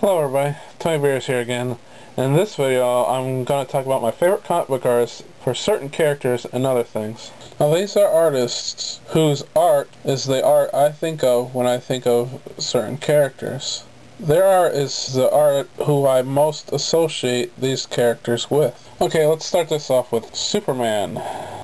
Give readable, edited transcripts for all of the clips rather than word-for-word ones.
Hello everybody, Tony Beers here again. In this video I'm going to talk about my favorite comic book artists for certain characters and other things. Now these are artists whose art is the art I think of when I think of certain characters. Their art is the art who I most associate these characters with. Okay, let's start this off with Superman.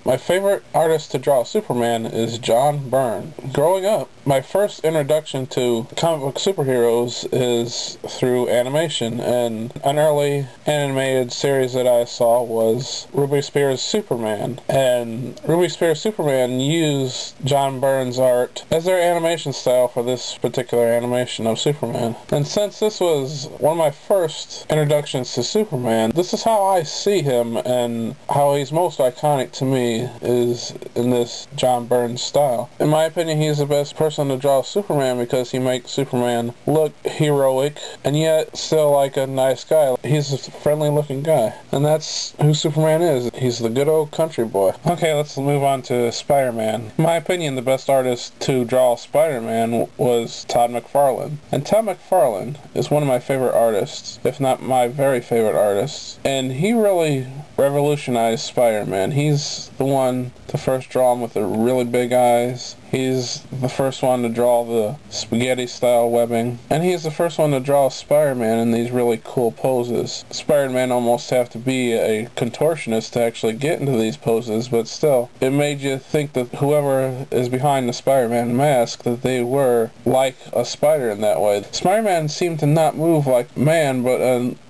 My favorite artist to draw Superman is John Byrne. Growing up, my first introduction to comic book superheroes is through animation, and an early animated series that I saw was Ruby Spears' Superman. And Ruby Spears' Superman used John Byrne's art as their animation style for this particular animation of Superman. And since this was one of my first introductions to Superman, this is how I see him, and how he's most iconic to me is in this John Byrne style. In my opinion, he's the best person to draw Superman because he makes Superman look heroic and yet still like a nice guy. He's a friendly looking guy, and that's who Superman is. He's the good old country boy. Okay, let's move on to Spider-Man. In my opinion, the best artist to draw Spider-Man was Todd McFarlane. And Todd McFarlane is one of my favorite artists, if not my very favorite artist, and he really revolutionized Spider-Man. He's the one to first draw him with the really big eyes. He's the first one to draw the spaghetti style webbing, and he's the first one to draw Spider-Man in these really cool poses. Spider-Man almost have to be a contortionist to actually get into these poses, but still, it made you think that whoever is behind the Spider-Man mask, that they were like a spider in that way. Spider-Man seemed to not move like man, but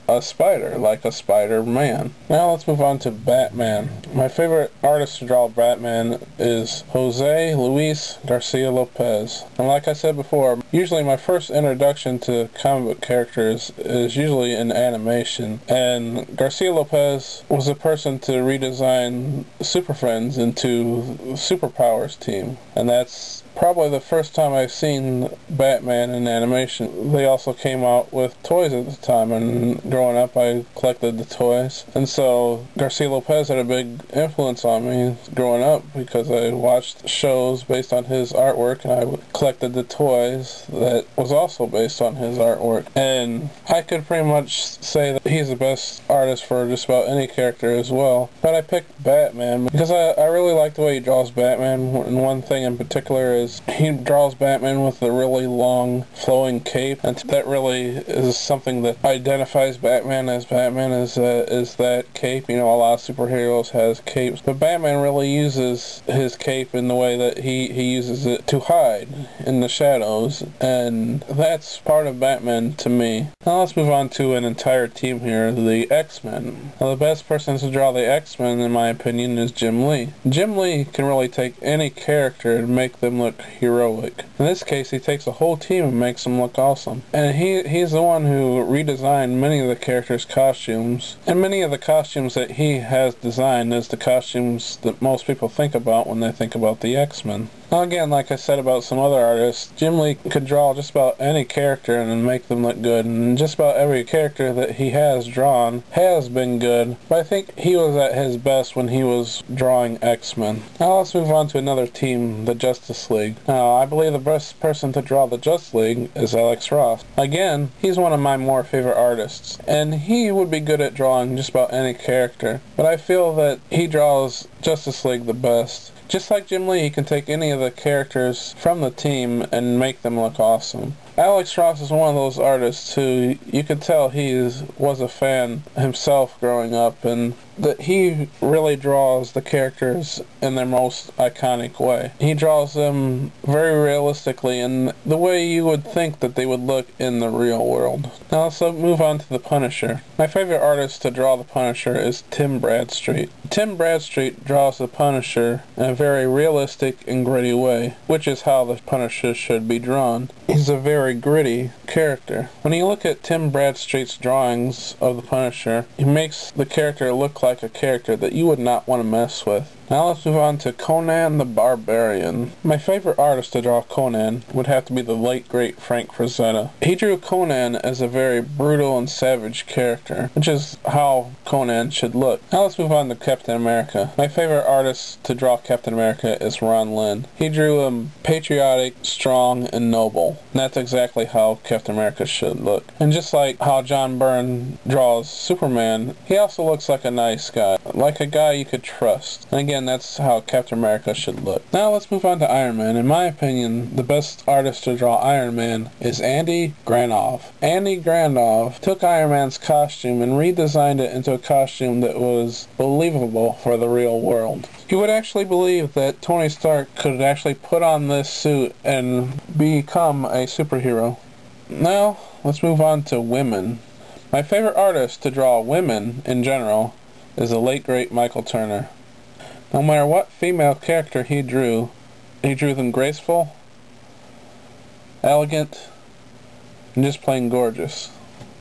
a spider, like a Spider-Man. Now let's move on to Batman. My favorite artist to draw Batman is Jose Luis Garcia-Lopez. And like I said before, usually my first introduction to comic book characters is usually in animation. And Garcia-Lopez was the person to redesign Super Friends into Superpowers team. And that's probably the first time I've seen Batman in animation. They also came out with toys at the time, and growing up I collected the toys. And so Garcia-Lopez had a big influence on me growing up because I watched shows based on his artwork, and I collected the toys that was also based on his artwork. And I could pretty much say that he's the best artist for just about any character as well. But I picked Batman because I really like the way he draws Batman, and one thing in particular is he draws Batman with a really long flowing cape, and that really is something that identifies Batman is that cape. You know, a lot of superheroes has capes, but Batman really uses his cape in the way that he uses it to hide in the shadows, and that's part of Batman to me. Now let's move on to an entire team here, the X-Men. Now the best person to draw the X-Men in my opinion is Jim Lee. Jim Lee can really take any character and make them look heroic. In this case, he takes a whole team and makes them look awesome. And he's the one who redesigned many of the characters' costumes, and many of the costumes that he has designed is the costumes that most people think about when they think about the X-Men. Now again, like I said about some other artists, Jim Lee could draw just about any character and make them look good, and just about every character that he has drawn has been good, but I think he was at his best when he was drawing X-Men. Now let's move on to another team, the Justice League. Now I believe the best person to draw the Justice League is Alex Ross. Again, he's one of my more favorite artists, and he would be good at drawing just about any character, but I feel that he draws Justice League the best. Just like Jim Lee, he can take any of the characters from the team and make them look awesome. Alex Ross is one of those artists who you could tell was a fan himself growing up, and that he really draws the characters in their most iconic way. He draws them very realistically in the way you would think that they would look in the real world. Now let's move on to the Punisher. My favorite artist to draw the Punisher is Tim Bradstreet. Tim Bradstreet draws the Punisher in a very realistic and gritty way, which is how the Punisher should be drawn. He's a very gritty character. When you look at Tim Bradstreet's drawings of the Punisher, he makes the character look like a character that you would not want to mess with. Now let's move on to Conan the Barbarian. My favorite artist to draw Conan would have to be the late great Frank Frazetta. He drew Conan as a very brutal and savage character, which is how Conan should look. Now let's move on to Captain America. My favorite artist to draw Captain America is Ron Lin. He drew him patriotic, strong, and noble. And that's exactly how Captain America should look. And just like how John Byrne draws Superman, he also looks like a nice guy. Like a guy you could trust. And again, that's how Captain America should look. Now let's move on to Iron Man. In my opinion, the best artist to draw Iron Man is Andy Granoff. Andy Granoff took Iron Man's costume and redesigned it into a costume that was believable for the real world. You would actually believe that Tony Stark could actually put on this suit and become a superhero. Now, let's move on to women. My favorite artist to draw women in general is the late great Michael Turner. No matter what female character he drew them graceful, elegant, and just plain gorgeous.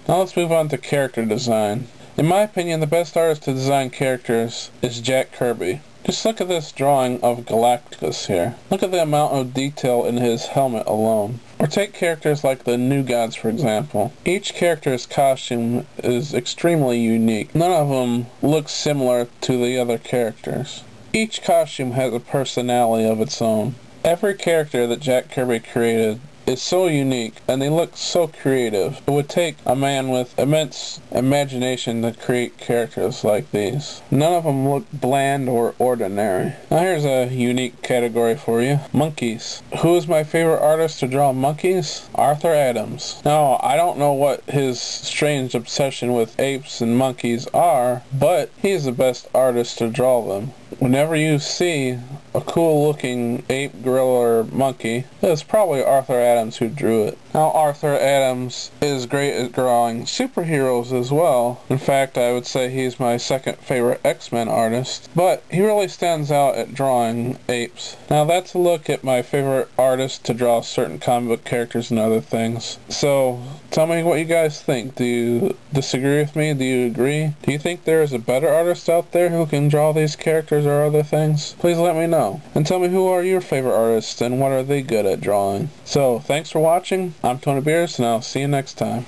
Now let's move on to character design. In my opinion, the best artist to design characters is Jack Kirby. Just look at this drawing of Galactus here. Look at the amount of detail in his helmet alone. Or take characters like the New Gods, for example. Each character's costume is extremely unique. None of them look similar to the other characters. Each costume has a personality of its own. Every character that Jack Kirby created is so unique, and they look so creative. It would take a man with immense imagination to create characters like these. None of them look bland or ordinary. Now here's a unique category for you. Monkeys. Who is my favorite artist to draw monkeys? Arthur Adams. Now, I don't know what his strange obsession with apes and monkeys are, but he's the best artist to draw them. Whenever you see a cool looking ape, gorilla, or monkey, it's probably Arthur Adams who drew it. Now Arthur Adams is great at drawing superheroes as well. In fact, I would say he's my second favorite X-Men artist, but he really stands out at drawing apes. Now that's a look at my favorite artist to draw certain comic book characters and other things. So tell me what you guys think. Do you disagree with me? Do you agree? Do you think there is a better artist out there who can draw these characters or other things? Please let me know. And tell me, who are your favorite artists and what are they good at drawing? So thanks for watching. I'm Tony Beers, and I'll see you next time.